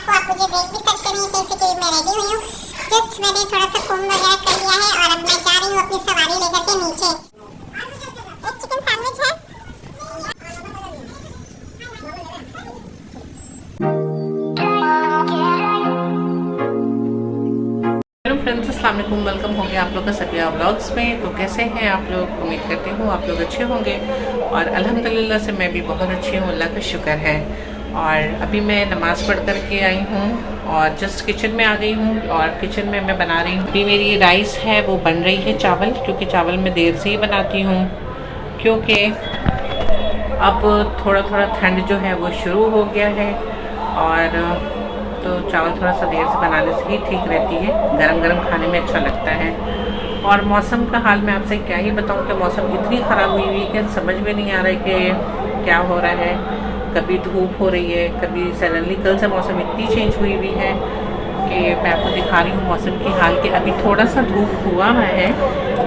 आपको, आप मुझे देख भी सकते नहीं कैसे कि मैं रेडी हुई हूँ। जस्ट मैंने थोड़ा सा कोम वगैरह कर लिया है और अब मैं जा रही हूँ अपनी सवारी लेकर के नीचे। एक चिकन सैंडविच है। हेलो फ्रेंड्स, अस्सलाम वालेकुम। वेलकम होंगे आप लोग का सबिया व्लॉग्स में। तो कैसे हैं आप लोग? उम्मीद करती हूँ आप लोग अच्छे होंगे और अल्हम्दुलिल्लाह से मैं भी बहुत अच्छी हूँ, अल्लाह का शुक्र है। और अभी मैं नमाज़ पढ़ कर के आई हूँ और जस्ट किचन में आ गई हूँ और किचन में मैं बना रही हूँ। अभी मेरी राइस है वो बन रही है, चावल, क्योंकि चावल मैं देर से ही बनाती हूँ क्योंकि अब थोड़ा थोड़ा ठंड जो है वो शुरू हो गया है और तो चावल थोड़ा सा देर से बनाने से ही ठीक रहती है, गरम गरम खाने में अच्छा लगता है। और मौसम का हाल मैं आपसे क्या ही बताऊं कि मौसम इतनी ख़राब हुई हुई कि समझ में नहीं आ रहा है कि क्या हो रहा है। कभी धूप हो रही है, कभी सडनली कल से मौसम इतनी चेंज हुई हुई है कि मैं आपको दिखा रही हूँ मौसम की हाल कि अभी थोड़ा सा धूप हुआ है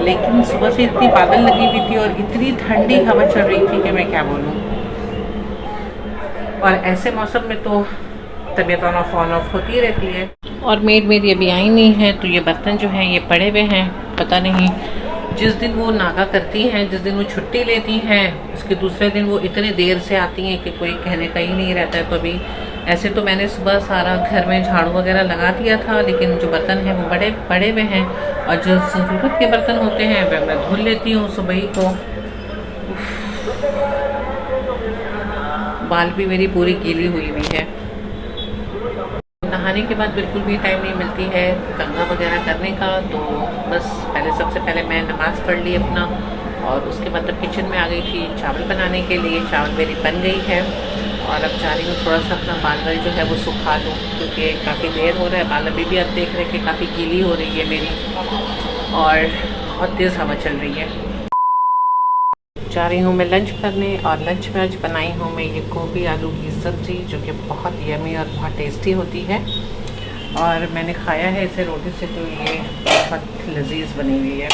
लेकिन सुबह से इतनी बादल लगी हुई थी और इतनी ठंडी हवा चल रही थी कि मैं क्या बोलूँ। और ऐसे मौसम में तो तबीयत ऑन ऑफ होती रहती है। और मेड मेरी अभी आई नहीं है तो ये बर्तन जो हैं ये पड़े हुए हैं। पता नहीं जिस दिन वो नागा करती हैं, जिस दिन वो छुट्टी लेती हैं, उसके दूसरे दिन वो इतने देर से आती हैं कि कोई कहने का ही नहीं रहता है। तो अभी ऐसे तो मैंने सुबह सारा घर में झाड़ू वगैरह लगा दिया था, लेकिन जो बर्तन हैं वो बड़े पड़े हुए हैं और जो ज़रूरत के बर्तन होते हैं वह मैं धुल लेती हूँ सुबह ही को। बाल भी मेरी पूरी गीली हुई हुई है। नहाने के बाद बिल्कुल भी टाइम नहीं मिलती है कंघा वगैरह करने का, तो बस सबसे पहले मैं नमाज़ पढ़ ली अपना और उसके बाद तब किचन में आ गई थी चावल बनाने के लिए। चावल मेरी बन गई है और अब जा रही हूँ थोड़ा सा अपना बाल जो है वो सुखा लूँ क्योंकि काफ़ी देर हो रहा है। बाल अभी भी आप देख रहे हैं कि काफ़ी गीली हो रही है मेरी और बहुत तेज़ हवा चल रही है। जा रही हूँ मैं लंच करने और लंच में आज बनाई हूँ मैं ये गोभी आलू की सब्ज़ी जो कि बहुत यमी और बहुत टेस्टी होती है और मैंने खाया है इसे रोटी से, तो ये बहुत लजीज बनी हुई है।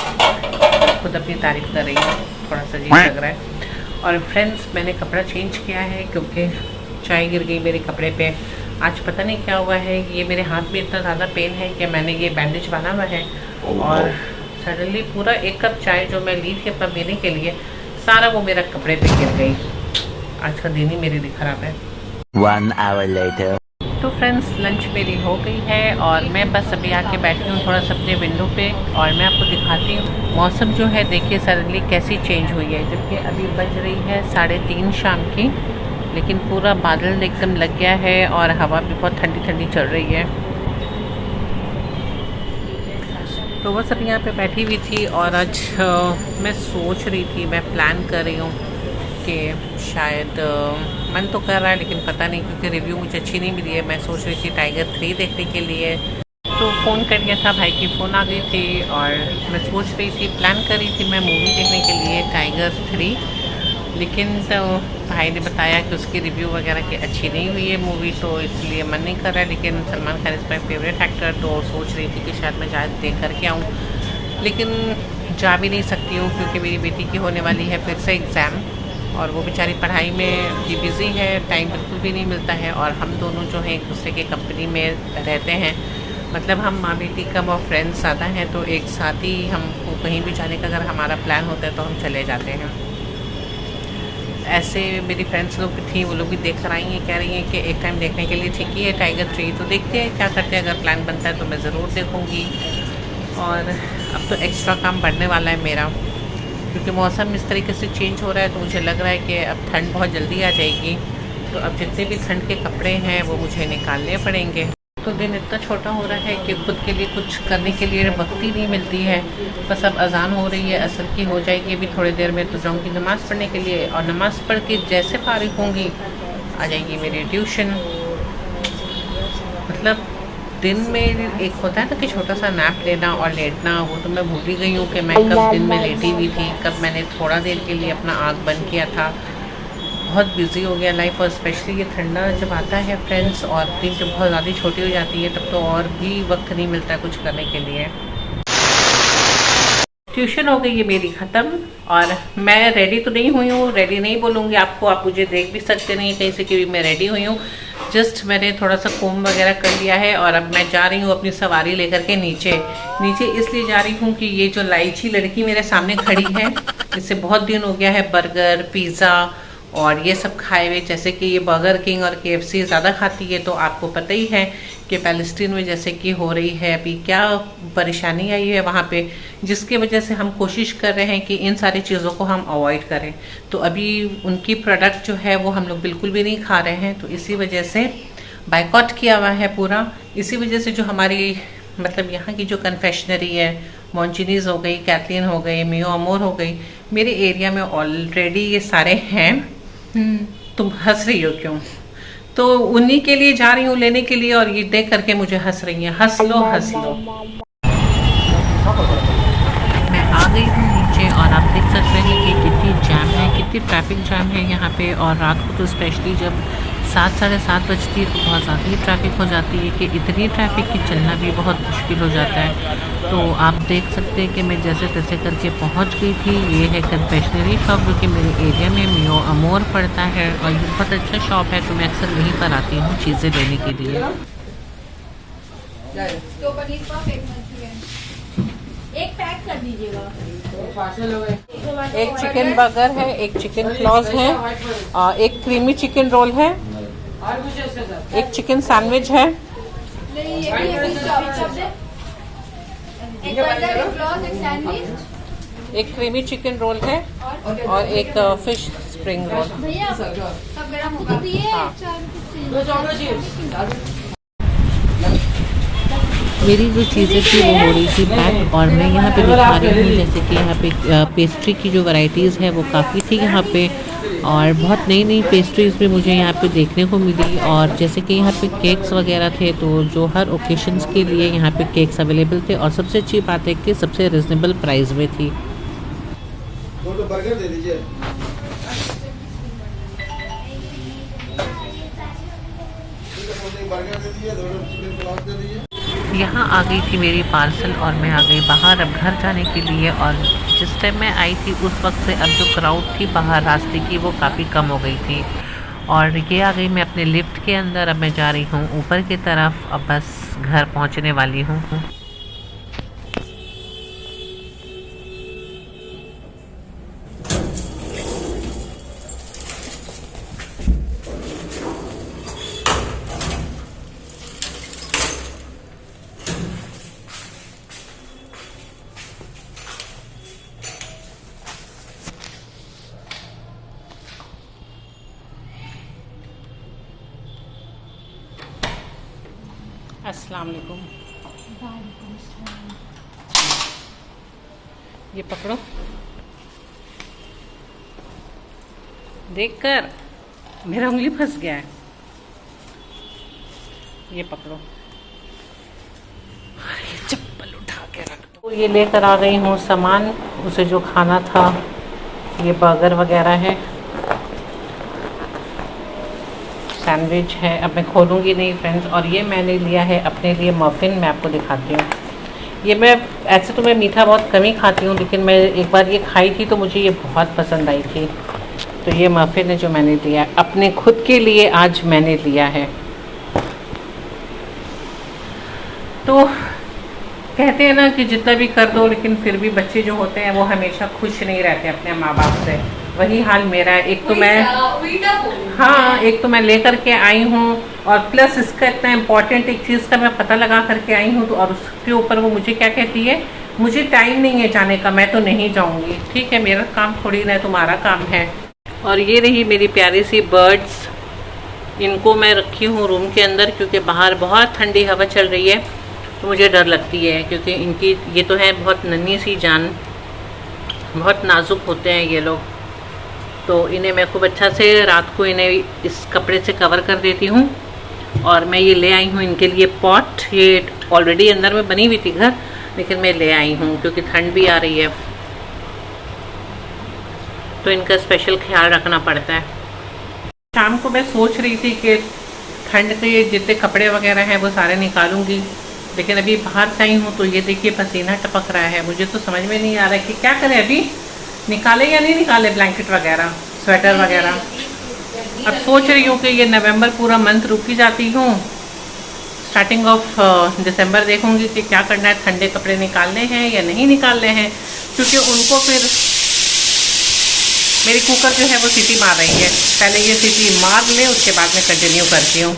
खुद अपनी तारीफ़ कर रही हूँ, थोड़ा सा अजीब लग रहा है। और फ्रेंड्स, मैंने कपड़ा चेंज किया है क्योंकि चाय गिर गई मेरे कपड़े पे। आज पता नहीं क्या हुआ है, ये मेरे हाथ में इतना ज़्यादा पेन है कि मैंने ये बैंडेज बांधा हुआ है और सडनली पूरा 1 कप चाय जो मैं ली थी अपना पीने के लिए सारा वो मेरा कपड़े पे गिर गई। आज का दिन ही मेरे लिए ख़राब है। 1 hour later. तो फ्रेंड्स, लंच मेरी हो गई है और मैं बस अभी आके बैठी हूँ थोड़ा सा अपने विंडो पे और मैं आपको दिखाती हूँ मौसम जो है। देखिए सडनली कैसी चेंज हुई है, जबकि अभी बज रही है 3:30 शाम की, लेकिन पूरा बादल एकदम लग गया है और हवा भी बहुत ठंडी ठंडी चल रही है। तो बस अभी यहाँ पे बैठी हुई थी और आज मैं सोच रही थी, मैं प्लान कर रही हूँ कि शायद मन तो कर रहा है लेकिन पता नहीं क्योंकि रिव्यू मुझे अच्छी नहीं मिली है। मैं सोच रही थी टाइगर 3 देखने के लिए, तो फ़ोन कर दिया था, भाई की फ़ोन आ गई थी और मैं सोच रही थी, प्लान कर रही थी मैं मूवी देखने के लिए टाइगर 3, लेकिन तो भाई ने बताया कि उसकी रिव्यू वगैरह की अच्छी नहीं हुई है मूवी, तो इसलिए मन नहीं कर रहा है। लेकिन Salman Khan is my favourite actor, तो सोच रही थी कि शायद मैं जाए देख करके आऊँ, लेकिन जा भी नहीं सकती हूँ क्योंकि मेरी बेटी की होने वाली है फिर से एग्ज़ाम और वो बेचारी पढ़ाई में भी बिज़ी है, टाइम बिल्कुल भी नहीं मिलता है। और हम दोनों जो हैं एक दूसरे के कंपनी में रहते हैं, मतलब हम माँ बेटी कम और फ्रेंड्स ज़्यादा हैं, तो एक साथ ही हमको कहीं भी जाने का अगर हमारा प्लान होता है तो हम चले जाते हैं। ऐसे मेरी फ्रेंड्स लोग भी थी, वो लोग भी देख कर आई हैं, कह रही हैं कि एक टाइम देखने के लिए ठीक ही है टाइगर 3, तो देखते हैं क्या करते हैं। अगर प्लान बनता है तो मैं ज़रूर देखूँगी। और अब तो एक्स्ट्रा काम बढ़ने वाला है मेरा क्योंकि मौसम इस तरीके से चेंज हो रहा है, तो मुझे लग रहा है कि अब ठंड बहुत जल्दी आ जाएगी, तो अब जितने भी ठंड के कपड़े हैं वो मुझे निकालने पड़ेंगे। तो दिन इतना छोटा हो रहा है कि खुद के लिए कुछ करने के लिए वक्त ही नहीं मिलती है। बस अब अजान हो रही है, असर की हो जाएगी अभी थोड़ी देर में, तो जाऊँगी नमाज़ पढ़ने के लिए और नमाज़ पढ़ के जैसे फारिग होंगी आ जाएगी मेरी ट्यूशन। मतलब दिन में एक होता है ना कि छोटा सा नैप लेना और लेटना, वो तो मैं भूल ही गई हूँ कि मैं कब दिन में लेटी हुई थी, कब मैंने थोड़ा देर के लिए अपना आँख बंद किया था। बहुत बिजी हो गया लाइफ और स्पेशली ये ठंडा जब आता है फ्रेंड्स और दिन जब बहुत ज़्यादा छोटी हो जाती है तब तो और भी वक्त नहीं मिलता कुछ करने के लिए। ट्यूशन हो गई है मेरी ख़त्म और मैं रेडी तो नहीं हुई हूँ, रेडी नहीं बोलूँगी आपको, आप मुझे देख भी सकते नहीं कहीं से कि मैं रेडी हुई हूँ। जस्ट मैंने थोड़ा सा कोम वगैरह कर लिया है और अब मैं जा रही हूँ अपनी सवारी लेकर के नीचे इसलिए जा रही हूँ कि ये जो लाइची लड़की मेरे सामने खड़ी है, इससे बहुत दिन हो गया है बर्गर, पिज़्ज़ा और ये सब खाए हुए। जैसे कि ये बर्गर किंग और KFC ज़्यादा खाती है, तो आपको पता ही है कि फ़लस्तीन में जैसे कि हो रही है अभी क्या परेशानी आई है वहाँ पे, जिसकी वजह से हम कोशिश कर रहे हैं कि इन सारी चीज़ों को हम अवॉइड करें। तो अभी उनकी प्रोडक्ट जो है वो हम लोग बिल्कुल भी नहीं खा रहे हैं, तो इसी वजह से बाइकआउट किया हुआ है पूरा। इसी वजह से जो हमारी मतलब यहाँ की जो कन्फेक्शनरी है, मॉन्चिनीज़ हो गई, कैथलीन हो गई, मियो अमोर हो गई, मेरे एरिया में ऑलरेडी ये सारे हैं। तुम हंस रही हो क्यों? तो उन्हीं के लिए जा रही हूँ लेने के लिए, और ये देख करके मुझे हंस रही है। हंस लो हंस लो। मैं आ गई हूँ नीचे और आप देख सकते हैं कि कितनी जैम है, कितनी ट्रैफिक जैम है यहाँ पे। और रात को तो स्पेशली जब 7 साढ़े 7 बजती है तो बहुत ज़्यादा ही ट्रैफिक हो जाती है कि इतनी ट्रैफिक की चलना भी बहुत मुश्किल हो जाता है। तो आप देख सकते हैं कि मैं जैसे तैसे करके पहुंच गई थी। ये है कन्फेक्शनरी शॉप जो कि मेरे एरिया में मियो अमोर पड़ता है, और ये बहुत अच्छा शॉप है, तो मैं अक्सर यहीं पर आती हूँ चीज़ें लेने के लिए। तो पनीर पफ एक मंचूरियन एक पैक कर दीजिएगा। एक चिकन बर्गर है, एक चिकन क्लॉज है, एक क्रीमी चिकन रोल है, एक चिकन सैंडविच है, नहीं ये भी है, एक बर्गर, एक क्लॉज, एक सैंडविच, एक क्रीमी चिकन रोल है और एक फिश स्प्रिंग रोल। भैया सब गरम होगा। मेरी जो चीज़ें थी वो हो रही थी पैक, और मैं यहाँ पे दिखा रही हूँ जैसे कि यहाँ पे पेस्ट्री की जो वैरायटीज़ है वो काफ़ी थी यहाँ पे, और बहुत नई नई पेस्ट्रीज़ भी मुझे यहाँ पे देखने को मिली। और जैसे कि यहाँ पे केक्स वगैरह थे, तो जो हर ओकेशंस के लिए यहाँ पे केक्स अवेलेबल थे, और सबसे अच्छी बात है कि सबसे रिजनेबल प्राइस में थी। दो बर्गर दे दीजिए। बर्गर दे दीजिए, दो चिकन पुलाव दे दीजिए। यहाँ आ गई थी मेरी पार्सल और मैं आ गई बाहर अब घर जाने के लिए। और जिस टाइम मैं आई थी उस वक्त से अब जो क्राउड थी बाहर रास्ते की वो काफ़ी कम हो गई थी। और ये आ गई मैं अपने लिफ्ट के अंदर। अब मैं जा रही हूँ ऊपर की तरफ, अब बस घर पहुँचने वाली हूँ। अस्सलाम वालेकुम। ये पकड़ो, देखकर मेरा उंगली फंस गया है। ये पकड़ो, ये चप्पल उठा के रख दो। तो ये लेकर आ गई हूँ सामान, उसे जो खाना था, ये बर्गर वगैरह है, सैंडविच है। अब मैं खोलूँगी नहीं फ्रेंड्स। और ये मैंने लिया है अपने लिए मफ़िन, मैं आपको दिखाती हूँ। ये मैं ऐसे तो मैं मीठा बहुत कम ही खाती हूँ, लेकिन मैं एक बार ये खाई थी तो मुझे ये बहुत पसंद आई थी। तो ये मफ़िन है जो मैंने लिया अपने खुद के लिए, आज मैंने लिया है। तो कहते हैं ना कि जितना भी कर दो, लेकिन फिर भी बच्चे जो होते हैं वो हमेशा खुश नहीं रहते अपने माँ बाप से। वही हाल मेरा है। एक तो मैं लेकर के आई हूँ, और प्लस इसका इतना इम्पोर्टेंट एक चीज़ का मैं पता लगा करके आई हूँ, तो और उसके ऊपर वो मुझे क्या कहती है, मुझे टाइम नहीं है जाने का, मैं तो नहीं जाऊँगी। ठीक है, मेरा काम थोड़ी ना तुम्हारा काम है। और ये रही मेरी प्यारी सी बर्ड्स, इनको मैं रखी हूँ रूम के अंदर, क्योंकि बाहर बहुत ठंडी हवा चल रही है तो मुझे डर लगती है, क्योंकि इनकी ये तो है बहुत नन्ही सी जान, बहुत नाजुक होते हैं ये लोग। तो इन्हें मैं खूब अच्छा से रात को इन्हें इस कपड़े से कवर कर देती हूँ। और मैं ये ले आई हूँ इनके लिए पॉट, ये ऑलरेडी अंदर में बनी हुई थी घर, लेकिन मैं ले आई हूँ क्योंकि ठंड भी आ रही है, तो इनका स्पेशल ख्याल रखना पड़ता है। शाम को मैं सोच रही थी कि ठंड के जितने कपड़े वगैरह हैं वो सारे निकालूंगी, लेकिन अभी बाहर से आई हूँ तो ये देखिए पसीना टपक रहा है। मुझे तो समझ में नहीं आ रहा है कि क्या करें, अभी निकाले या नहीं निकाले ब्लैंकेट वगैरह, स्वेटर वगैरह। अब सोच रही हूँ कि ये नवंबर पूरा मंथ रुक ही जाती हूँ, स्टार्टिंग ऑफ दिसंबर देखूंगी कि क्या करना है, ठंडे कपड़े निकालने हैं या नहीं निकालने हैं, क्योंकि उनको फिर मेरी कुकर जो है वो सीटी मार रही है। पहले ये सीटी मार ले, उसके बाद में कंटिन्यू करती हूँ,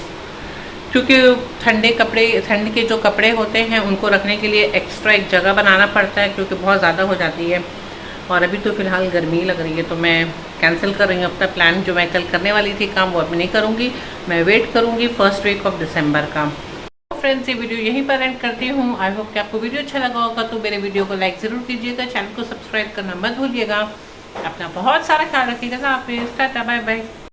क्योंकि ठंड के जो कपड़े होते हैं उनको रखने के लिए एक्स्ट्रा एक जगह बनाना पड़ता है, क्योंकि बहुत ज़्यादा हो जाती है। और अभी तो फ़िलहाल गर्मी लग रही है, तो मैं कैंसिल कर रही हूँ अपना प्लान। जो मैं कल करने वाली थी काम, वो अब नहीं करूँगी, मैं वेट करूँगी फर्स्ट वीक ऑफ दिसंबर का। फ्रेंड्स, ये वीडियो यहीं पर एंड करती हूँ। आई होप कि आपको वीडियो अच्छा लगा होगा, तो मेरे वीडियो को लाइक ज़रूर कीजिएगा, चैनल को सब्सक्राइब करना मत भूलिएगा। अपना बहुत सारा ख्याल रखिएगा। Tata, bye bye.